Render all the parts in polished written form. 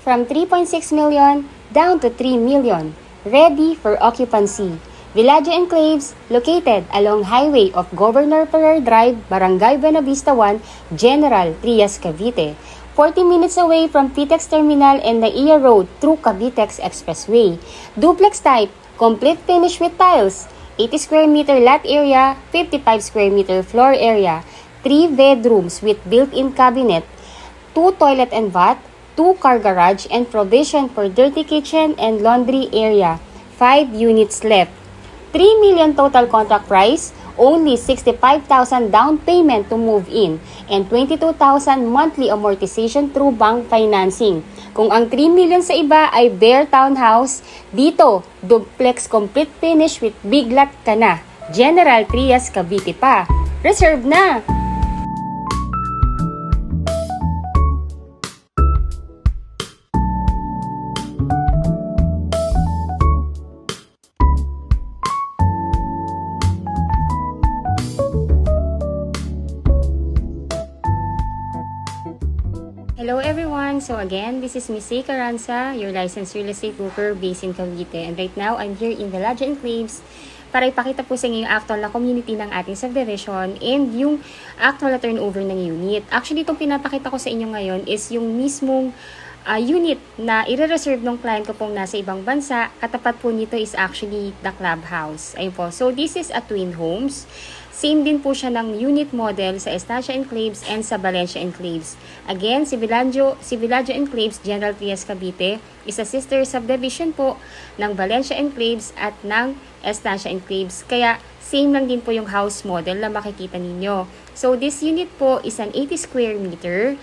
from 3.6 million down to 3 million, ready for occupancy. Villaggio Enclaves, located along Highway of Governor Ferrer Drive, Barangay Buenavista 1, General Trias, Cavite. 40 minutes away from PTEX Terminal and Naiya Road through Cavitex Expressway. Duplex type, complete finish with tiles, 80 square meter lot area, 55 square meter floor area, 3 bedrooms with built-in cabinet, 2 toilet and bath, 2 car garage and provision for dirty kitchen and laundry area. 5 units left. 3 million total contract price, only 65,000 down payment to move in, and 22,000 monthly amortization through bank financing. Kung ang 3 million sa iba ay bare townhouse, dito, duplex complete finish with big lot ka na. General Trias, Cavite pa. Reserve na! Hello everyone! So again, this is Miss A. Caranza, your licensed real estate broker based in Cavite. And right now, I'm here in Villaggio Enclaves para ipakita po sa inyo yung actual na community ng ating subdivision and yung actual na turnover ng unit. Actually, itong pinapakita ko sa inyo ngayon is yung mismong unit na i-reserve ng client ko pong nasa ibang bansa. Katapat po nito is actually the clubhouse. Ayun po. So this is a twin homes. Same din po siya ng unit model sa Estancia Enclaves and sa Valencia Enclaves. Again, si Villaggio Enclaves, General Trias, Cavite, is a sister subdivision po ng Valencia Enclaves at ng Estancia Enclaves. Kaya, same lang din po yung house model na makikita ninyo. So, this unit po is an 80 square meter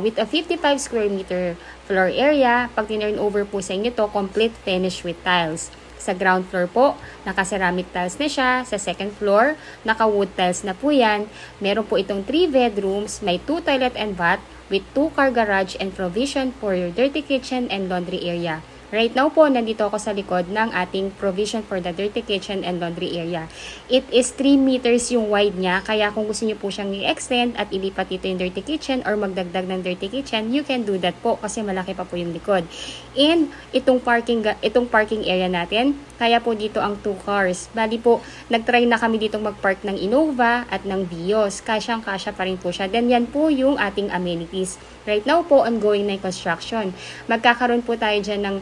with a 55 square meter floor area. Pag tinurn over po sa inyo to, complete finish with tiles. Sa ground floor po, naka-ceramic tiles na siya. Sa second floor, naka-wood tiles na po yan. Meron po itong 3 bedrooms, may 2 toilet and bath with 2 car garage and provision for your dirty kitchen and laundry area. Right now po, nandito ako sa likod ng ating provision for the dirty kitchen and laundry area. It is 3 meters yung wide niya, kaya kung gusto niyo po siyang i-extend at ilipat dito yung dirty kitchen or magdagdag ng dirty kitchen, you can do that po kasi malaki pa po yung likod. And itong parking area natin, kaya po dito ang 2 cars. Bali po, nagtry na kami ditong mag-park ng Innova at ng Vios. Kasyang-kasya pa rin po siya. Then yan po yung ating amenities. Right now po, ongoing na yung construction. Magkakaroon po tayo dyan ng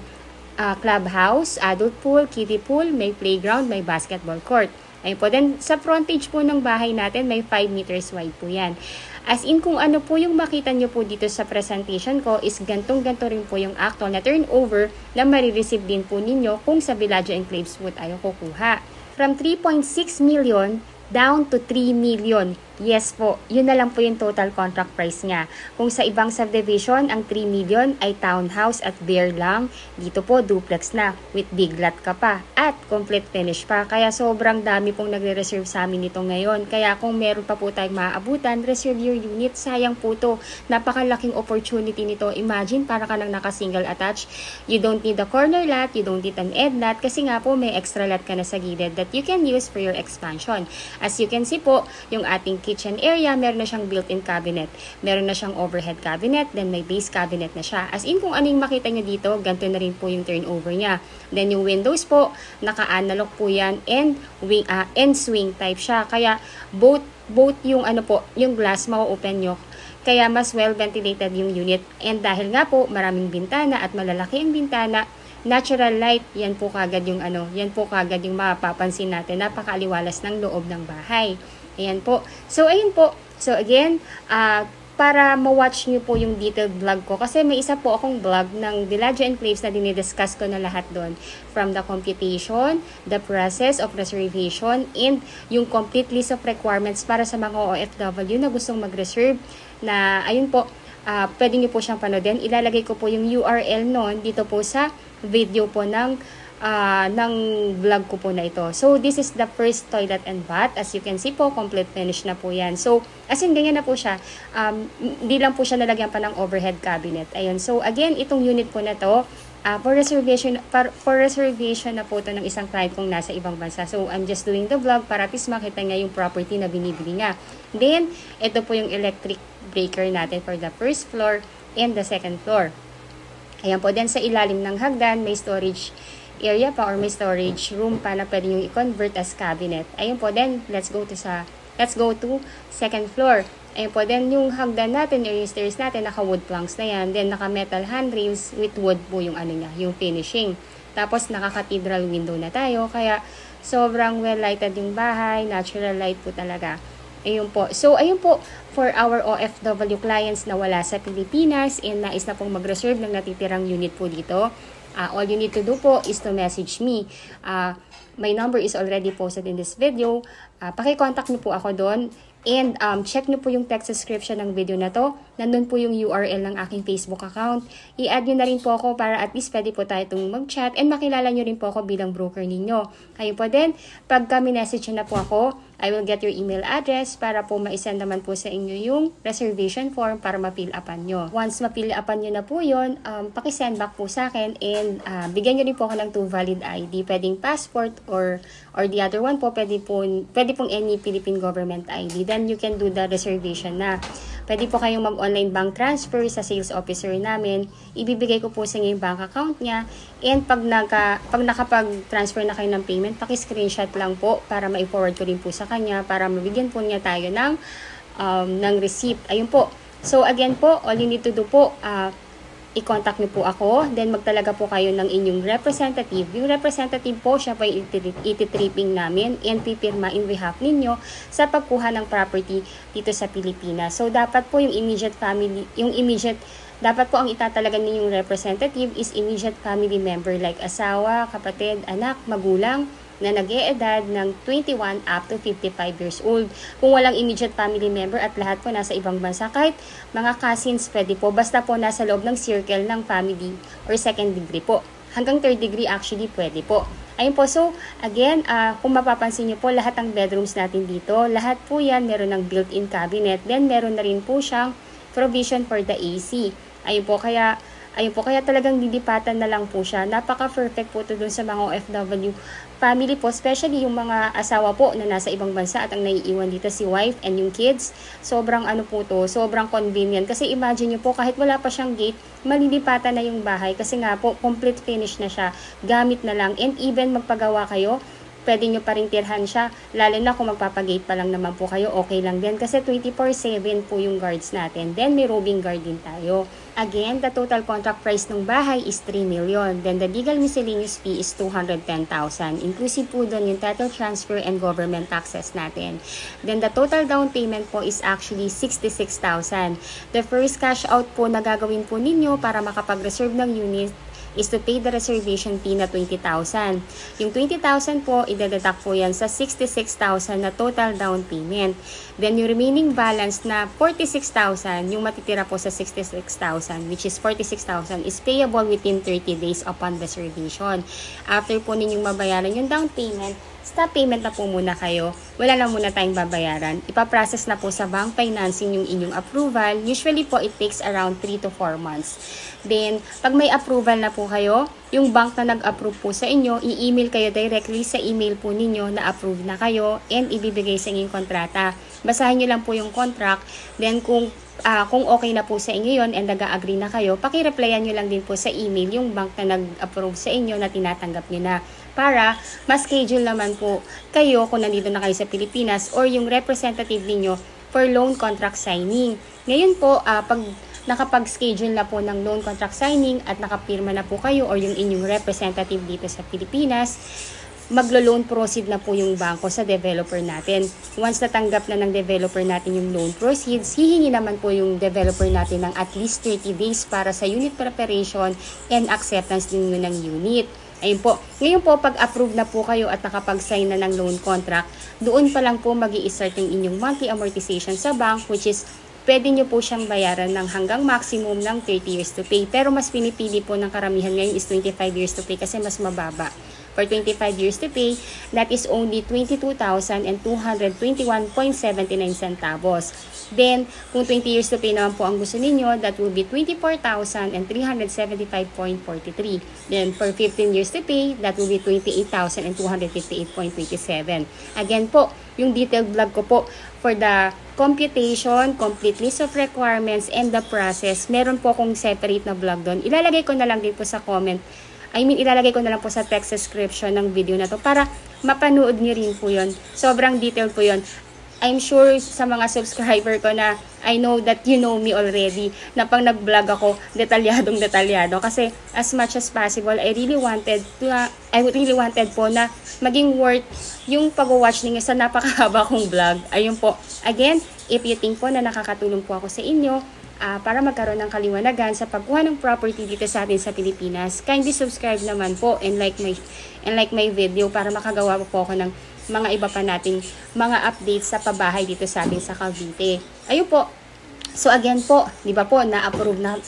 clubhouse, adult pool, kiddie pool, may playground, may basketball court. Ayun po. Then, sa frontage po ng bahay natin, may 5 meters wide po yan. As in, kung ano po yung makita nyo po dito sa presentation ko is gantong-ganto rin po yung actual na turnover na marireceive din po ninyo kung sa Villaggio Enclaves po tayo kukuha. From 3.6 million down to 3 million. Yes po, yun na lang po yung total contract price niya. Kung sa ibang subdivision, ang 3 million ay townhouse at bare lang, dito po duplex na with big lot ka pa at complete finish pa. Kaya sobrang dami pong nagre-reserve sa amin nito ngayon. Kaya kung meron pa po tayong maaabutan, reserve your unit. Sayang po to. Napakalaking opportunity nito. Imagine, para ka nang naka-single attached. You don't need a corner lot, you don't need an end lot kasi nga po may extra lot ka na sa gilid that you can use for your expansion. As you can see po, yung ating kitchen area, meron na siyang built-in cabinet. Meron na siyang overhead cabinet, then may base cabinet na siya. As in, kung ano yung makita nyo dito, ganito na rin po yung turnover niya. Then yung windows po, naka-analog po yan and swing type siya. Kaya both yung yung glass mau-open nyo. Kaya mas well ventilated yung unit. And dahil nga po, maraming bintana at malalaki ang bintana, natural light, yan po kagad yung mapapansin natin. Napakaaliwalas ng loob ng bahay. Ayan po. So, ayun po. So, again, para ma-watch nyo po yung detailed vlog ko. Kasi may isa po akong vlog ng Villaggio Enclaves na dinidiscuss ko na lahat doon. From the computation, the process of reservation, and yung complete list of requirements para sa mga OFW na gustong mag-reserve. Na, ayun po, pwede nyo po siyang panoodin. Ilalagay ko po yung URL noon dito po sa video po ng vlog ko po na ito. So, this is the first toilet and bath. As you can see po, complete finish na po yan. So, as in, ganyan na po siya. Di lang po siya nalagyan pa ng overhead cabinet. Ayun. So, again, itong unit po na to, for reservation na po ito ng isang client kong nasa ibang bansa. So, I'm just doing the vlog para at least makita nga yung property na binibili nga. Then, ito po yung electric breaker natin for the first floor and the second floor. Ayan po, then sa ilalim ng hagdan, may storage area pa or may storage room pa na pwede nyo i-convert as cabinet. Ayun po, then let's go to second floor. Ayun po, then yung hagdan natin, yung stairs natin, naka-wood planks na yan. Then naka-metal handrails with wood po yung ano niya, yung finishing. Tapos naka-cathedral window na tayo, kaya sobrang well-lighted yung bahay, natural light po talaga. Ayun po. So, ayun po, for our OFW clients na wala sa Pilipinas and nais na pong mag-reserve ng natitirang unit po dito, all you need to do po is to message me. My number is already posted in this video. Paki-contact niyo po ako doon. And check nyo po yung text description ng video na to. Nandun po yung URL ng aking Facebook account. I-add nyo na rin po ako para at least pwede po tayo itong mag-chat and makilala nyo rin po ako bilang broker ninyo. Ayun po din, pag message na po ako, I will get your email address para po ma-send naman po sa inyo yung reservation form para ma-fill upan nyo. Once ma-fill upan nyo na po yun, paki-send back po sa akin and bigyan nyo rin po ako ng 2 valid ID. Pwedeng passport or the other one po, pwede pong any Philippine government ID. Then you can do the reservation na. Pwede po kayong mag-online bank transfer sa sales officer namin. Ibibigay ko po sa inyo yung bank account niya. And pag nakapag-transfer na kayo ng payment, paki-screenshot lang po para ma-forward ko rin po sa kanya para mabigyan po niya tayo ng receipt. Ayun po. So again po, all you need to do po, i-contact niyo po ako, then magtalaga po kayo ng inyong representative. Yung representative po, siya po yung iti-tripping namin and pipirma in behalf ninyo sa pagkuha ng property dito sa Pilipinas. So, dapat po yung dapat po ang itatalagan ninyong representative is immediate family member like asawa, kapatid, anak, magulang, na nag-e-edad ng 21 up to 55 years old. Kung walang immediate family member at lahat po nasa ibang bansa, kahit mga cousins pwede po, basta po nasa loob ng circle ng family or second degree po. Hanggang third degree actually pwede po. Ayun po, so again, kung mapapansin niyo po, lahat ng bedrooms natin dito, lahat po yan meron ng built-in cabinet, then meron na rin po siyang provision for the AC. Ayun po, kaya talagang didipatan na lang po siya. Napaka-perfect po ito dun sa mga OFW family po, especially yung mga asawa po na nasa ibang bansa at ang naiiwan dito si wife and yung kids. Sobrang sobrang convenient. Kasi imagine nyo po, kahit wala pa siyang gate, malilipatan na yung bahay kasi nga po, complete finish na siya. Gamit na lang. And even magpagawa kayo, pwede nyo pa rin tirhan siya. Lalo na kung magpapagate pa lang naman po kayo, okay lang din. Kasi 24/7 po yung guards natin. Then may roving guard din tayo. Again, the total contract price ng bahay is 3 million. Then the legal miscellaneous fee is 210,000. Inclusive po doon yung title transfer and government taxes natin. Then the total down payment po is actually 66,000. The first cash out po na gagawin po ninyo para makapag-reserve ng unit is to pay the reservation fee na 20,000. Yung 20,000 po, i-deduct po yan sa 66,000 na total down payment. Then yung remaining balance na 46,000, yung matitira po sa 66,000, which is 46,000, is payable within 30 days upon reservation. After po ninyong mabayaran yung down payment, stop payment na po muna kayo. Wala na muna tayong babayaran. Ipaprocess na po sa bank financing yung inyong approval. Usually po, it takes around 3 to 4 months. Then, pag may approval na po kayo, yung bank na nag-approve po sa inyo, i-email kayo directly sa email po ninyo na approve na kayo and ibibigay sa inyong kontrata. Basahin nyo lang po yung contract. Then, kung okay na po sa inyo yon and nag-agree na kayo, paki-replyan nyo lang din po sa email yung bank na nag-approve sa inyo na tinatanggap nyo na para ma-schedule naman po kayo kung nandito na kayo sa Pilipinas or yung representative ninyo for loan contract signing. Ngayon po, pag nakapag-schedule na po ng loan contract signing at nakapirma na po kayo or yung inyong representative dito sa Pilipinas, maglo-loan proceed na po yung bangko sa developer natin. Once natanggap na ng developer natin yung loan proceeds, hihingi naman po yung developer natin ng at least 30 days para sa unit preparation and acceptance ninyo ng unit. Ayun po. Ngayon po, pag-approve na po kayo at nakapag-sign na ng loan contract, doon pa lang po mag-i-start yung inyong monthly amortization sa bank, which is pwede nyo po siyang bayaran ng hanggang maximum ng 30 years to pay. Pero mas pinipili po ng karamihan ngayon is 25 years to pay kasi mas mababa. For 25 years to pay, that is only 22,221.79 centavos. Then, kung 20 years to pay naman po ang gusto ninyo, that will be 24,375.43. Then, for 15 years to pay, that will be 28,258.27. Again po, yung detailed vlog ko po for the computation, complete list of requirements, and the process, meron po akong separate na vlog doon. Ilalagay ko na lang din po sa comment. Ilalagay ko na lang po sa text description ng video na to para mapanood niyo rin po yun. Sobrang detailed po yun. I'm sure sa mga subscriber ko na I know that you know me already na pang nag-vlog ako, detalyado. Kasi as much as possible, I really wanted po na maging worth yung pag-watch ninyo sa napakahaba kong vlog. Ayun po. Again, if you think po na nakakatulong po ako sa inyo, para magkaroon ng kaliwanagan sa pagkuha ng property dito sa atin sa Pilipinas, kindly subscribe naman po and like my video para makagawa po ako ng mga iba pa nating mga updates sa pabahay dito sa atin sa Cavite. Ayun po. So again po, di ba po, na-approve na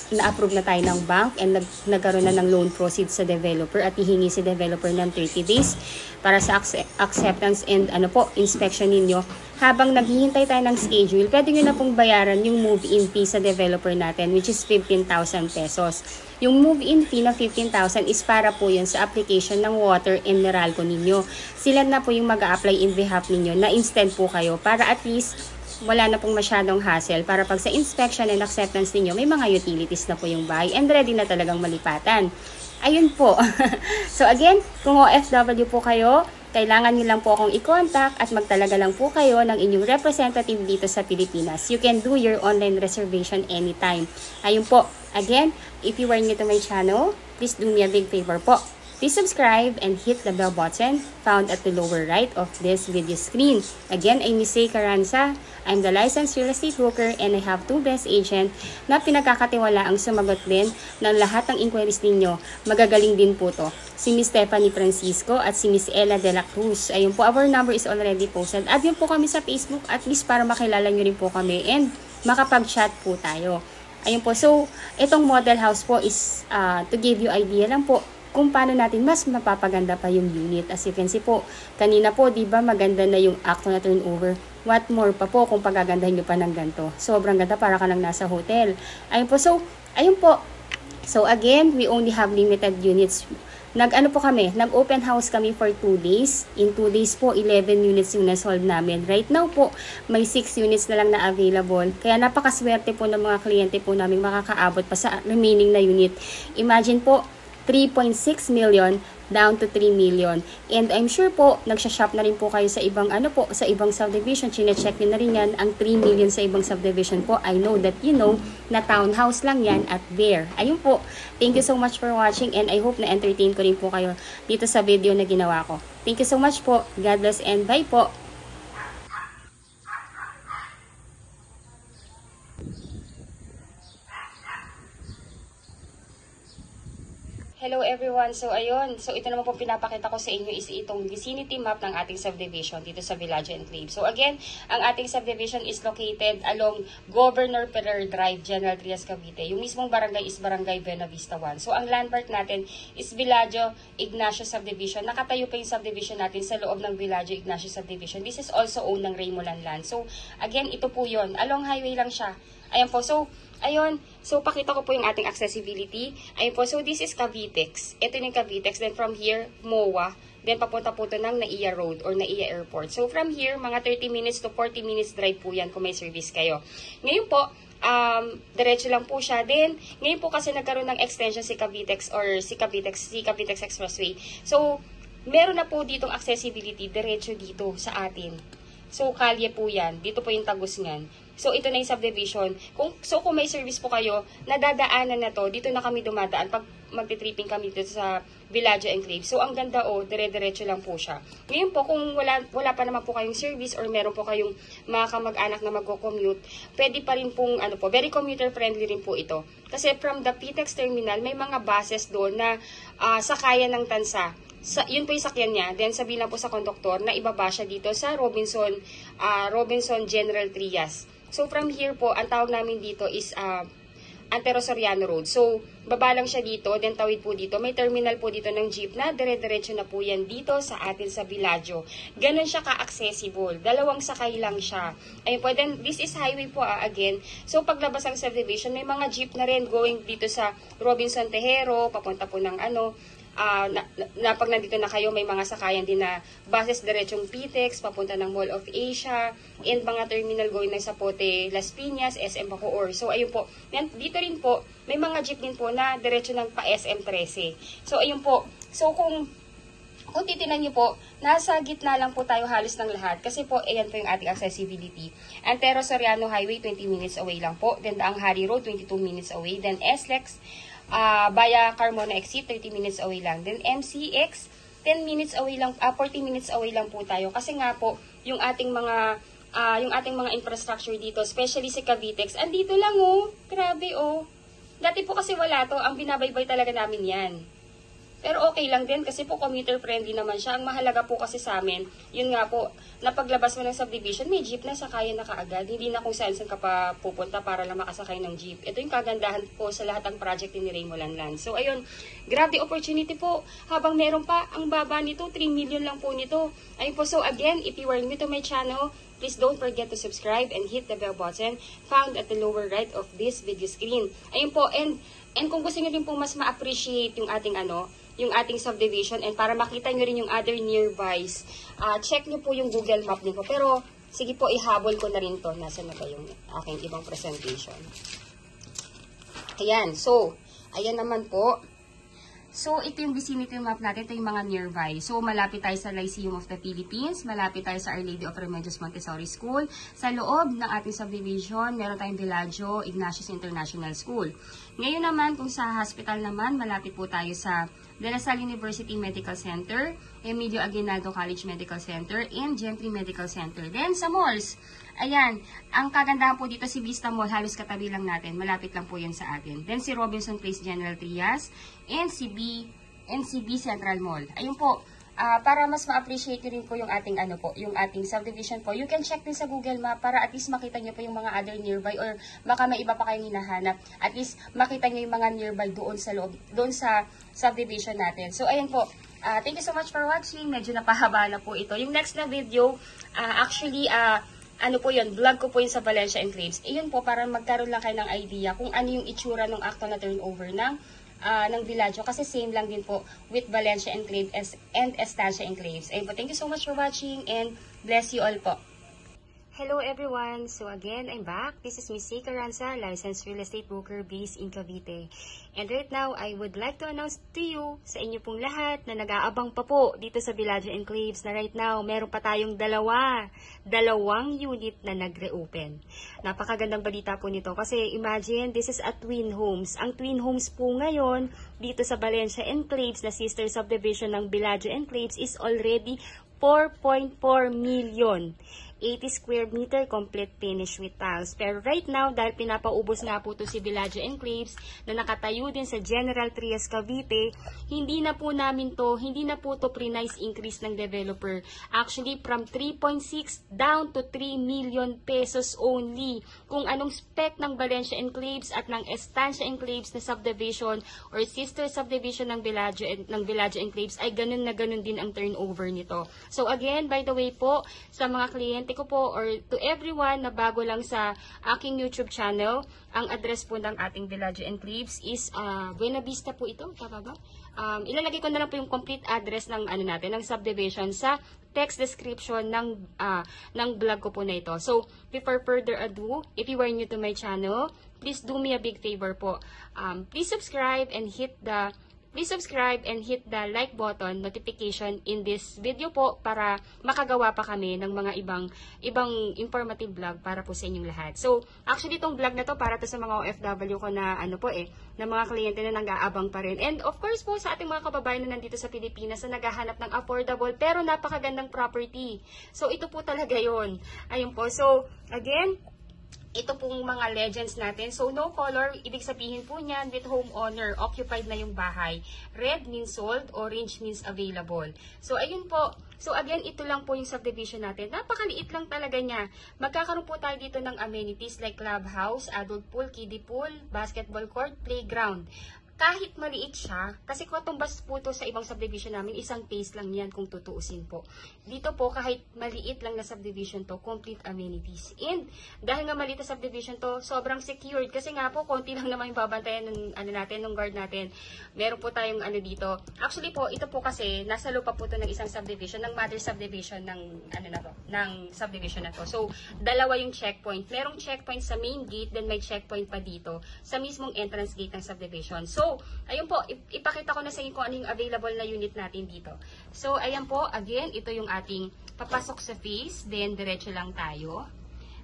tayo ng bank and nagkaroon na ng loan proceeds sa developer at hihingi si developer ng 30 days para sa acceptance and inspection ninyo. Habang naghihintay tayo ng schedule, pwede nyo na pong bayaran yung move-in fee sa developer natin, which is 15,000 pesos. Yung move-in fee na 15,000 is para po yun sa application ng water and Meralco ninyo. Sila na po yung mag-a-apply in behalf ninyo na instant po kayo para at least wala na pong masyadong hassle para pag sa inspection and acceptance ninyo, may mga utilities na po yung bahay and ready na talagang malipatan. Ayun po. So again, kung OFW po kayo, kailangan nyo lang po akong i-contact at magtalaga lang po kayo ng inyong representative dito sa Pilipinas. You can do your online reservation anytime. Ayun po. Again, if you are new to my channel, please do me a big favor po. Please subscribe and hit the bell button found at the lower right of this video screen. Again, I'm Miss Caranza. I'm the licensed real estate broker and I have 2 best agent na pinagkakatiwala ang sumagot din ng lahat ng inquiries ninyo. Magagaling din po to. Si Miss Stephanie Francisco at si Miss Ella de la Cruz. Ayun po, our number is already posted. Add nyo po kami sa Facebook at least para makilala nyo rin po kami and makapag-chat po tayo. Ayun po, so itong model house po is to give you idea lang po kung paano natin mas mapapaganda pa yung unit. As you can see po, kanina po, di ba maganda na yung actual na turnover. What more pa po kung pagagandahin nyo pa ng ganito. Sobrang ganda, para ka lang nasa hotel. Ayun po, so, ayun po. So again, we only have limited units. Nag-open house kami for 2 days. In 2 days po, 11 units yung nasolve namin. Right now po, may 6 units na lang na available. Kaya napakaswerte po ng mga kliyente po namin makakaabot pa sa remaining na unit. Imagine po, 3.6 million down to 3 million. And I'm sure po, nagsha-shop na rin po kayo sa ibang sa ibang subdivision. Chine-check nyo na rin yan. Ang 3 million sa ibang subdivision po, I know that you know na townhouse lang yan at there. Ayun po. Thank you so much for watching and I hope na entertain ko rin po kayo dito sa video na ginawa ko. Thank you so much po. God bless and bye po. Hello everyone. So ayun, so ito naman po pinapakita ko sa inyo is itong vicinity map ng ating subdivision dito sa Villaggio Enclave. So again, ang ating subdivision is located along Governor Ferrer Drive, General Trias, Cavite. Yung mismong barangay is Barangay Buena Vista 1. So ang landmark natin is Villaggio Ignacio Subdivision. Nakatayo pa yung subdivision natin sa loob ng Villaggio Ignacio Subdivision. This is also owned ng Raymolan Land. So again, ito po yun. Along highway lang siya. Ayan po. So ayun, so pakita ko po yung ating accessibility. Ayun po, so this is Cavitex. Ito yung Cavitex. Then from here, MOA. Then papunta po ito ng NAIA Road or NAIA Airport. So from here, mga 30 minutes to 40 minutes drive po yan kung may service kayo. Ngayon po, diretso lang po siya. Then, ngayon po kasi nagkaroon ng extension si Cavitex or si Cavitex Expressway. So, meron na po ditong accessibility diretso dito sa atin. So, kalye po yan. Dito po yung Tagusngan. So, ito na yung subdivision. Kung may service po kayo, nadadaanan na to, dito na kami dumadaan pag magti-tripping kami dito sa Villaggio Enclave. So, ang ganda dire-diretso lang po siya. Ngayon po, kung wala pa naman po kayong service or meron po kayong mga kamag-anak na mag-commute, pwede pa rin pong, very commuter-friendly rin po ito. Kasi from the PTEX terminal, may mga buses doon na sakayan ng tansa. Yun po yung sakyan niya. Then sabihin lang po sa konduktor na ibaba siya dito sa Robinson General Trias. So from here po, ang tawag namin dito is Antero Soriano Road. So, baba lang siya dito, then tawid po dito. May terminal po dito ng jeep na dire-diretso na po yan dito sa atin sa Villaggio. Ganon siya ka-accessible. Dalawang sakay lang siya. Ayun po, then this is highway po again. So, paglabas ng subdivision, may mga jeep na rin going dito sa Robinson Tejero, papunta po ng pag nandito na kayo, may mga sakayan din na buses diretsong PTEX, papunta ng Mall of Asia, and mga terminal going na sa Pote, Las Piñas, SM Bacoor. So, ayun po. Dito rin po, may mga jeep din po na diretso ng pa SM 13. So, ayun po. So, kung titignan niyo po, nasa gitna lang po tayo halos ng lahat. Kasi po, ayan po yung ating accessibility. Antero Soriano Highway, 20 minutes away lang po. Then, Daang Hari Road, 22 minutes away. Then, SLEX, via Carmona Exit, 30 minutes away lang. Then MCX, 10 minutes away lang, 40 minutes away lang po tayo. Kasi nga po, yung ating mga infrastructure dito, especially si Cavitex, andito lang oh. Grabe oh. Dati po kasi wala to, ang binabaybay talaga namin yan. Pero okay lang din kasi po commuter friendly naman siya. Ang mahalaga po kasi sa amin, yun nga po, napaglabas mo ng subdivision, may jeep na sakayan na kaagad. Hindi na kung saan ka pa pupunta para lang makasakay ng jeep. Ito yung kagandahan po sa lahat ng project ni Remo Lanlan. So ayun, grab the opportunity po. Habang meron pa, ang baba nito, 3 million lang po nito. Ayun po, so again, if you are new to my channel, please don't forget to subscribe and hit the bell button found at the lower right of this video screen. Ayun po, and kung gusto nyo rin po mas ma-appreciate yung ating subdivision and para makita nyo rin yung other nearbys, check nyo po yung Google Map nyo po. Pero, sige po, ihabol ko na rin to. Nasaan na ba yung aking ibang presentation? Ayan, so, ayan naman po. So, ito yung vicinity map natin. Ito yung mga nearby. So, malapit tayo sa Lyceum of the Philippines. Malapit tayo sa Our Lady of Remedios Montessori School. Sa loob ng ating subdivision, meron tayong Villaggio Ignatius International School. Ngayon naman, kung sa hospital naman, malapit po tayo sa De La Salle University Medical Center, Emilio Aguinaldo College Medical Center, and Gentry Medical Center. Then, sa malls, ayan, ang kagandahan po dito si Vista Mall, halos katabi lang natin. Malapit lang po yan sa atin. Then, si Robinson Place General Trias, NCB Central Mall. Ayun po, para mas ma-appreciate rin po yung ating yung ating subdivision po. You can check din sa Google Map para at least makita niyo po yung mga other nearby or baka may iba pa kayong hinahanap. At least makita niyo yung mga nearby doon sa loob, doon sa subdivision natin. So ayun po. Thank you so much for watching. Medyo napahaba na po ito. Yung next na video, actually ano po yun, vlog ko po yun sa Valencia Enclaves. Ayun po, para magkaroon lang kayo ng idea kung ano yung itsura ng actual na turnover ng Villaggio, kasi same lang din po with Valencia Enclaves and Estancia Enclaves. Ayun po, thank you so much for watching and bless you all po. Hello everyone! So again, I'm back. This is Miss C. Carranza, licensed real estate broker based in Cavite. And right now, I would like to announce to you, sa inyo pong lahat na nag-aabang pa po dito sa Villaggio Enclaves na right now, meron pa tayong dalawang unit na nag-reopen. Napakagandang balita po nito kasi imagine, this is a twin homes. Ang twin homes po ngayon dito sa Valencia Enclaves na sister subdivision ng Villaggio Enclaves is already 4.4 million. 80 square meter complete finish with tiles. Pero right now, dahil pinapaubos nga po to si Villaggio Enclaves na nakatayo din sa General Trias Cavite, hindi na po to pre-nice increase ng developer. Actually, from 3.6 down to 3 million pesos only. Kung anong spec ng Valencia Enclaves at ng Estancia Enclaves na subdivision or sister subdivision ng Villaggio Enclaves ay ganun na ganun din ang turnover nito. So again, by the way po, sa mga kliyente ko po or to everyone na bago lang sa aking YouTube channel, ang address po ng ating Villaggio Enclaves is Buena Vista po ito, tama ba? Ilalagay ko na lang po yung complete address ng ng subdivision sa text description ng vlog ko po na ito. So, before further ado, if you are new to my channel, please do me a big favor po. Please subscribe and hit the like button, notification in this video po para makagawa pa kami ng mga ibang informative vlog para po sa inyong lahat. So, actually itong vlog na to para to sa mga OFW ko na na mga kliyente na nag-aabang pa rin. And of course po sa ating mga kababayan na nandito sa Pilipinas na naghahanap ng affordable pero napakagandang property. So, ito po talaga yon. Ayun po. So, again, ito pong mga legends natin. So, no color, ibig sabihin po niyan, with homeowner, occupied na yung bahay. Red means sold, orange means available. So, ayun po. So, again, ito lang po yung subdivision natin. Napakaliit lang talaga niya. Magkakaroon po tayo dito ng amenities like clubhouse, adult pool, kiddie pool, basketball court, playground. Kahit maliit siya, kasi katumbas po to sa ibang subdivision namin, isang phase lang yan kung tutuusin po. Dito po, kahit maliit lang na subdivision to, complete amenities. And, dahil nga maliit na subdivision to, sobrang secured. Kasi nga po, konti lang naman yung babantayan ng, ng guard natin. Meron po tayong dito. Actually po, ito po kasi, nasa lupa po to ng isang subdivision, ng mother subdivision ng, ng subdivision na to. So, dalawa yung checkpoint. Merong checkpoint sa main gate, then may checkpoint pa dito, sa mismong entrance gate ng subdivision. So, ayun po, ipakita ko na sa inyo kung ano yung available na unit natin dito. So, ayan po, again, ito yung ating papasok sa phase, then diretso lang tayo.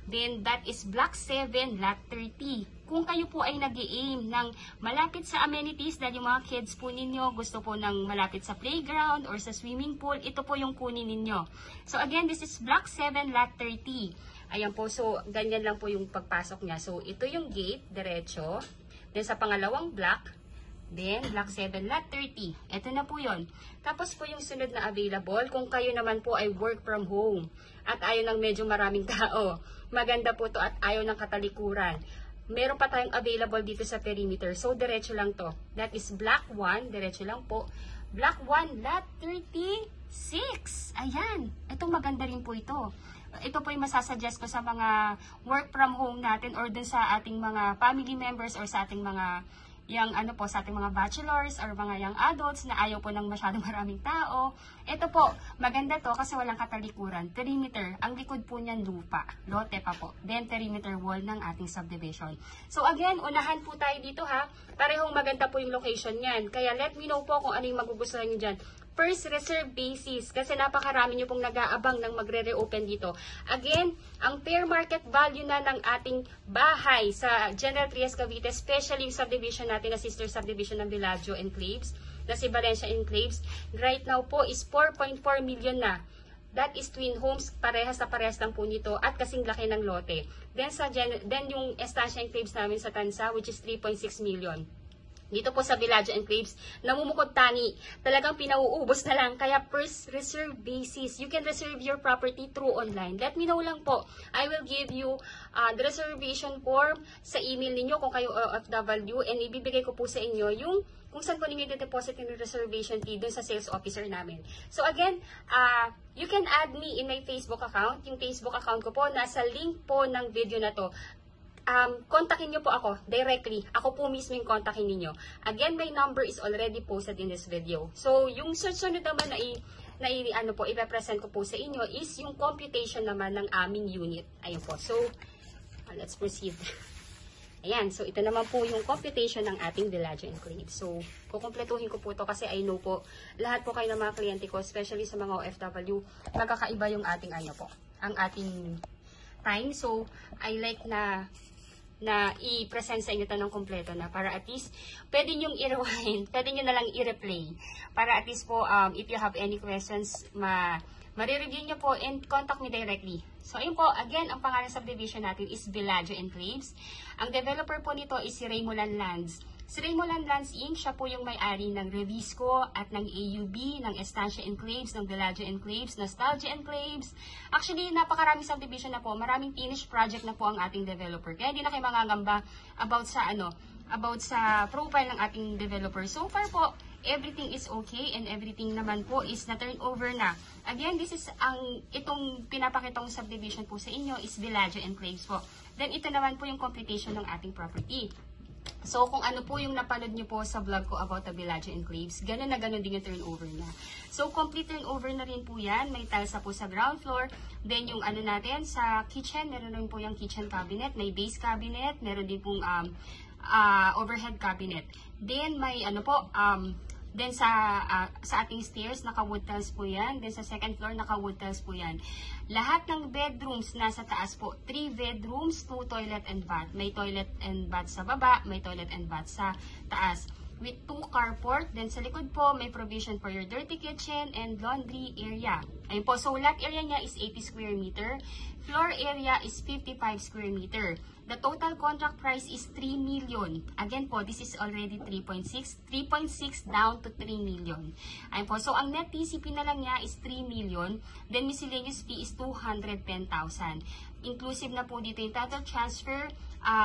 Then, that is Block 7, Lot 30. Kung kayo po ay nag-i-aim ng malapit sa amenities, dahil yung mga kids po ninyo gusto po ng malapit sa playground or sa swimming pool, ito po yung kunin ninyo. So, again, this is Block 7, Lot 30. Ayan po, so, ganyan lang po yung pagpasok niya. So, ito yung gate, diretso. Then, sa pangalawang block, then, Block 7, Lot 30. Ito na po yun. Tapos po yung sunod na available, kung kayo naman po ay work from home at ayaw ng medyo maraming tao, maganda po to at ayaw ng katalikuran. Meron pa tayong available dito sa perimeter. So, diretso lang to. That is Block 1, diretso lang po. Block 1, Lot 36. Ayan. Itong maganda rin po ito. Ito po yung masasuggest ko sa mga work from home natin or dun sa ating mga family members or sa ating mga sa ating mga bachelors or mga young adults na ayaw po ng masyadong maraming tao. Ito po, maganda to kasi walang katalikuran. Perimeter, ang likod po niyan lupa. Lote pa po. Then, perimeter wall ng ating subdivision. So, again, unahan po tayo dito ha. Parehong maganda po yung location niyan. Kaya, let me know po kung ano yung magugustuhan niyo dyan. First, reserve basis. Kasi napakarami nyo pong nag-aabang ng magre-reopen dito. Again, ang fair market value na ng ating bahay sa General Trias Cavite, especially yung subdivision natin na sister subdivision ng Bellagio Enclaves, na si Valencia Enclaves, right now po is 4.4 million na. That is twin homes, parehas na parehas lang po nito at kasing laki ng lote. Then yung Estancia Enclaves namin sa Tansa, which is 3.6 million. Dito po sa Bellagio Enclaves, namumukod tani. Talagang pinauubos na lang. Kaya first reserve basis. You can reserve your property through online. Let me know lang po. I will give you the reservation form sa email ninyo kung kayo OFW and ibibigay ko po sa inyo yung kung saan po ninyo i-deposit yung reservation fee dun sa sales officer namin. So again, you can add me in my Facebook account. Yung Facebook account ko po, nasa link po ng video na to. Kontakin nyo po ako directly. Ako po mismo yung kontakin ninyo. Again, my number is already posted in this video. So, yung susunod naman na ipe-present ko po sa inyo is yung computation naman ng aming unit. Ayun po. So, let's proceed. Ayan. So, ito naman po yung computation ng ating Bellagio Enclaves. So, kukumpletuhin ko po ito kasi I know po, lahat po kayo ng mga kliyente ko, especially sa mga OFW, magkakaiba yung ating ang ating time. So, I like na i-present sa inyo ito ng kompleto na para at least pwede nyong i-rewind, pwede nyo na lang i-replay para at least po if you have any questions ma-review nyo po and contact me directly. So ayun po, again, ang pangalan sa subdivision natin is Bellagio Enclaves. Ang developer po nito is si Raymoland Lands. Si Raymoland Lands Inc., siya po yung may-ari ng Revisco at ng AUB, ng Estancia Enclaves, ng Bellagio Enclaves, Nostalgia Enclaves. Actually, napakaraming subdivision na po. Maraming finished project na po ang ating developer. Kaya hindi na kayo mangangamba about sa profile ng ating developer. So far po, everything is okay and everything naman po is na turnover na. Again, this is itong pinapakitang subdivision po sa inyo is Bellagio Enclaves po. Then ito naman po yung computation ng ating property. So, kung ano po yung napanood nyo po sa vlog ko about the Bellagio Enclaves, ganun na ganun din yung turnover na. So, complete turnover na rin po yan. May tiles na po sa ground floor. Then, yung natin sa kitchen, meron rin po yung kitchen cabinet. May base cabinet. Meron din pong overhead cabinet. Then, may then sa ating stairs, naka-wood tiles po yan. Then sa second floor, naka-wood tiles po yan. Lahat ng bedrooms nasa taas po. 3 bedrooms, 2 toilet and bath. May toilet and bath sa baba, may toilet and bath sa taas. with 2 carport. Then sa likod po, may provision for your dirty kitchen and laundry area. Ayun po, so lot area niya is 80 square meter. Floor area is 55 square meter. The total contract price is 3 million. Again po, this is already 3.6. 3.6 down to 3 million. Ayun po, so ang net TCP na lang niya is 3 million. Then miscellaneous fee is 210,000. Inclusive na po dito yung title transfer,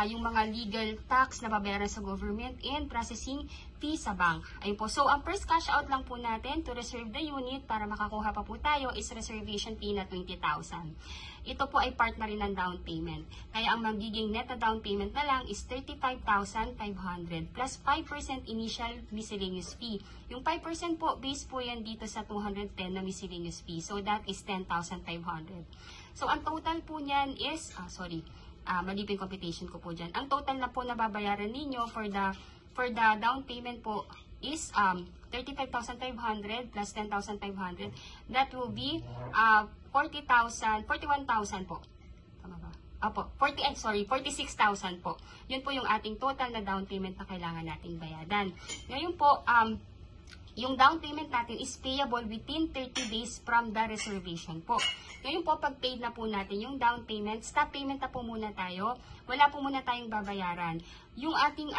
yung mga legal tax na babayaran sa government, and processing fee sa bank. Ayun po. So, ang first cash out lang po natin to reserve the unit para makakuha pa po tayo is reservation fee na 20,000. Ito po ay part na rin ng down payment. Kaya ang magiging net na down payment na lang is 35,500 plus 5% initial miscellaneous fee. Yung 5% po, base po yan dito sa 210 na miscellaneous fee. So, that is 10,500. So, ang total po niyan is, mali po yung computation ko po dyan. Ang total na po na babayaran ninyo for the down payment po is 35,500 plus 10,500. That will be 41,000 po. Tama ba? Opo, 46,000 po. Yun po yung ating total na down payment na kailangan nating bayadan. Ngayon po, yung down payment natin is payable within 30 days from the reservation po. Ngayon po, pag paid na po natin yung down payment, stop payment na po muna tayo. Wala po muna tayong babayaran. Yung ating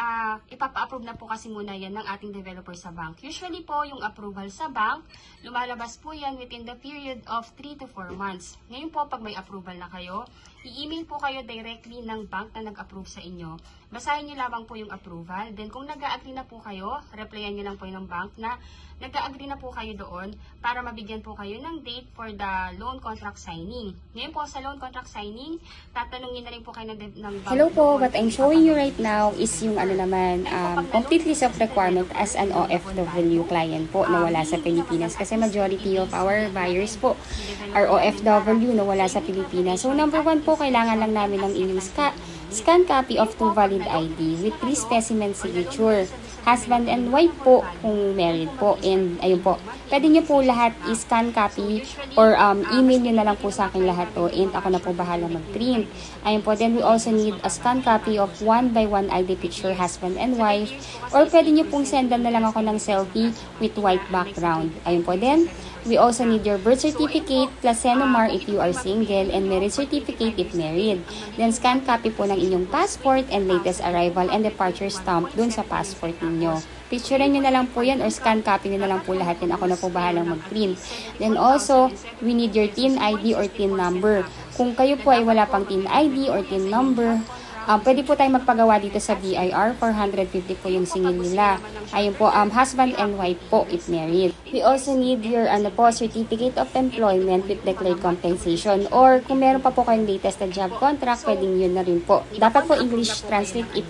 ipapa-approve na po kasi muna yan ng ating developer sa bank. Usually po, yung approval sa bank, lumalabas po yan within the period of 3 to 4 months. Ngayon po, pag may approval na kayo, i-email po kayo directly ng bank na nag-approve sa inyo. Basahin nyo lamang po yung approval. Then kung nag-a-agree na po kayo, replyan nyo lang po yung bank na nag-a-agree na po kayo doon para mabigyan po kayo ng date for the loan contract signing. Ngayon po sa loan contract signing, tatanungin na rin po kayo ng bank. Hello po, what I'm showing you right now is yung complete list of requirement as an OFW client po na wala sa Pilipinas. Kasi majority of our buyers po are OFW na wala sa Pilipinas. So number 1 po, kailangan lang namin ng inyong scan copy of 2 valid ID with 3 specimen signature. Husband and wife po kung married po. And ayun po, pwede nyo po lahat i-scan copy or email nyo na lang po sa akin lahat to, and ako na po bahala mag-print. Ayun po, then we also need a scan copy of 1 by 1 ID picture, husband and wife, or pwede nyo pong sendan na lang ako ng selfie with white background. Ayun po, then we also need your birth certificate plus Senomar if you are single, and marriage certificate if married. Then scan copy po ng inyong passport and latest arrival and departure stamp dun sa passport ninyo. Picturean nyo na lang po yan or scan copy nyo na lang po lahat yan. Ako na po bahalang mag-print. Then also, we need your TIN ID or TIN number. Kung kayo po ay wala pang TIN ID or TIN number, pwede po tayo magpagawa dito sa BIR. 450 po yung singil nila. Ayun po, husband and wife po if married. We also need your certificate of employment with declared compensation, or kung meron pa po kayong latest na job contract, pwedeng yun na rin po. Dapat po English translate if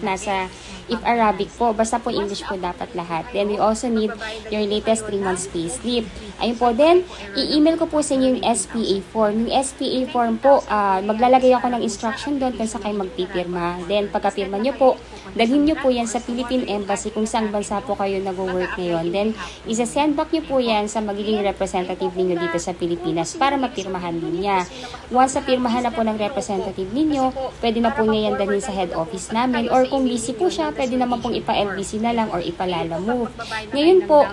Arabic po, basta po English po dapat lahat. Then we also need your latest 3 months pay slip. Ayun po, then i-email ko po sa inyo yung SPA form. Yung SPA form po, maglalagay ako ng instruction doon kung saan kayo magpipirma. Then pagkapirma nyo po, dalhin nyo po yan sa Philippine Embassy kung saan bansa po kayo nag-work ngayon. Then isa-send back nyo po yan sa magiging representative ninyo dito sa Pilipinas para mapirmahan din niya. Once na pirmahan na po ng representative ninyo, pwede na po niya yan dalhin sa head office namin, or kung busy po siya, pwede naman pong ipa-LBC na lang or ipalala move. Ngayon po,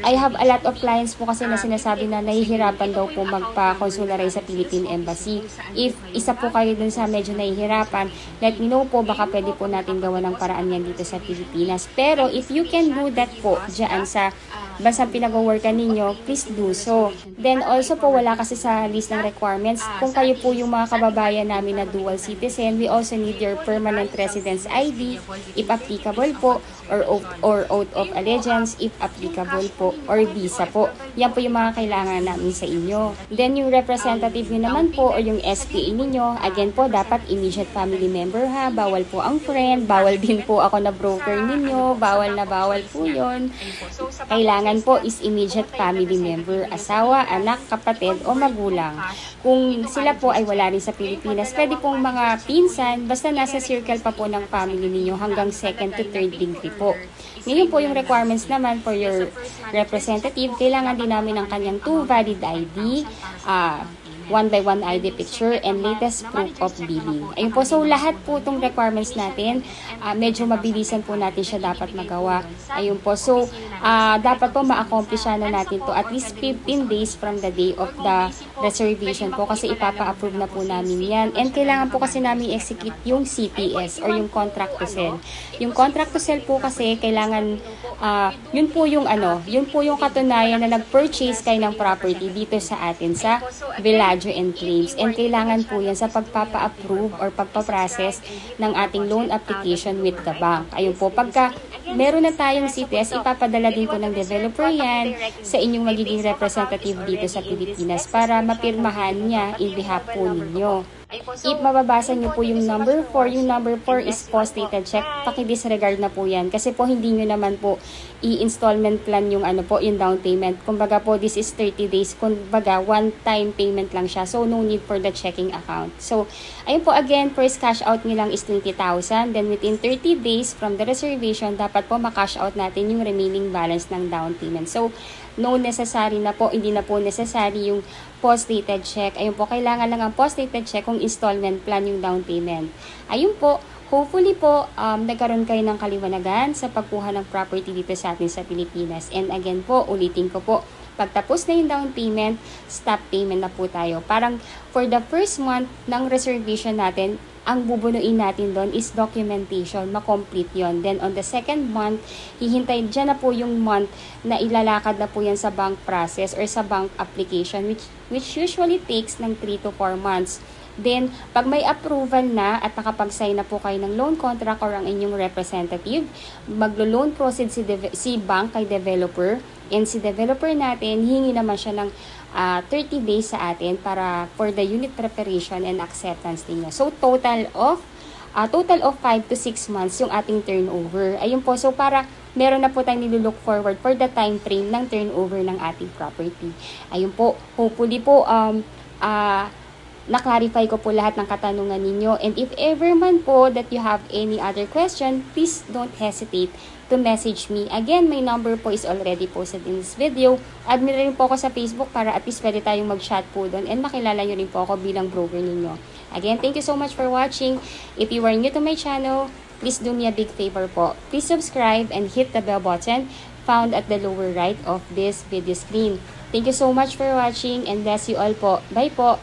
I have a lot of clients po kasi na sinasabi na nahihirapan daw po magpa-consularize sa Philippine Embassy. If isa po kayo dun sa medyo nahihirapan, let me know po, baka pwede po natin gawa ng paraan yan dito sa Pilipinas. Pero if you can do that po dyan sa bansang pinag-workan ninyo, please do so. Then also po, wala kasi sa list ng requirements. Kung kayo po yung mga kababayan namin na dual citizen, we also need your permanent residence ID if applicable po, or oath of allegiance if applicable po, or visa po. Yan po yung mga kailangan namin sa inyo. Then yung representative nyo naman po or yung SPA ninyo, again po, dapat immediate family member ha. Bawal po ang friend, bawal din po ako na broker ninyo, bawal na bawal po yun. Kailangan po is immediate family member, asawa, anak, kapatid o magulang. Kung sila po ay wala rin sa Pilipinas, pwede pong mga pinsan, basta nasa circle pa po ng family ninyo hanggang 2nd to 3rd degree po. Ngayon po yung requirements naman for your representative, kailangan din namin ng kanyang 2 valid ID, 1x1 ID picture, and latest proof of billing. Ayun po, so lahat po itong requirements natin, medyo mabilisan po natin siya dapat magawa. Ayun po, so dapat po ma-accomplish na natin to at least 15 days from the day of the reservation po, kasi ipapa-approve na po namin yan. And kailangan po kasi namin execute yung CTS or yung contract to sell. Yung contract to sell po kasi kailangan, yun po yung katunayan na nag-purchase kayo ng property dito sa atin sa Villaggio and Claims. And kailangan po yan sa pagpapa-approve or pagpa-process ng ating loan application with the bank. Ayun po, pagka meron na tayong CTS, ipapadala din po ng developer yan sa inyong magiging representative dito sa Pilipinas para mapirmahan niya in behalf po ninyo. If mababasa nyo po yung number 4, yung number 4 is post-dated check, paki-disregard na po yan. Kasi po hindi nyo naman po i-installment plan yung yung down payment. Kumbaga po, this is 30 days. Kumbaga, one-time payment lang siya. So, no need for the checking account. So, ayun po, again, first cash out nyo lang is 20,000. Then, within 30 days from the reservation, dapat po makash out natin yung remaining balance ng down payment. So, no necessary na po, hindi na po necessary yung post-dated check. Ayun po, kailangan lang ang post-dated check kung installment plan yung down payment. Ayun po, hopefully po, nagkaroon kayo ng kaliwanagan sa pagkuha ng property dito sa atin sa Pilipinas. And again po, ulitin ko po, pagtapos na yung down payment, stop payment na po tayo. Parang for the first month ng reservation natin, ang bubunuin natin doon is documentation, makomplete yon. Then on the second month, hihintay dyan na po yung month na ilalakad na po yan sa bank process or sa bank application, which usually takes ng 3 to 4 months. Then, pag may approval na at nakapag-sign na po kayo ng loan contract or ang inyong representative, maglo-loan proceed si bank kay developer, and si developer natin, hihingi naman siya ng 30 days sa atin para for the unit preparation and acceptance niyo. So, total of 5 to 6 months yung ating turnover. Ayun po, so para meron na po tayong nilulook forward for the time frame ng turnover ng ating property. Ayun po, hopefully po, na-clarify ko po lahat ng katanungan ninyo. And if ever man po that you have any other question, please don't hesitate to message me. Again, my number po is already posted in this video. Add me rin po ako sa Facebook para at least pwede tayong mag-chat po doon and makilala nyo rin po ako bilang broker ninyo. Again, thank you so much for watching. If you are new to my channel, please do me a big favor po. Please subscribe and hit the bell button found at the lower right of this video screen. Thank you so much for watching and bless you all po. Bye po!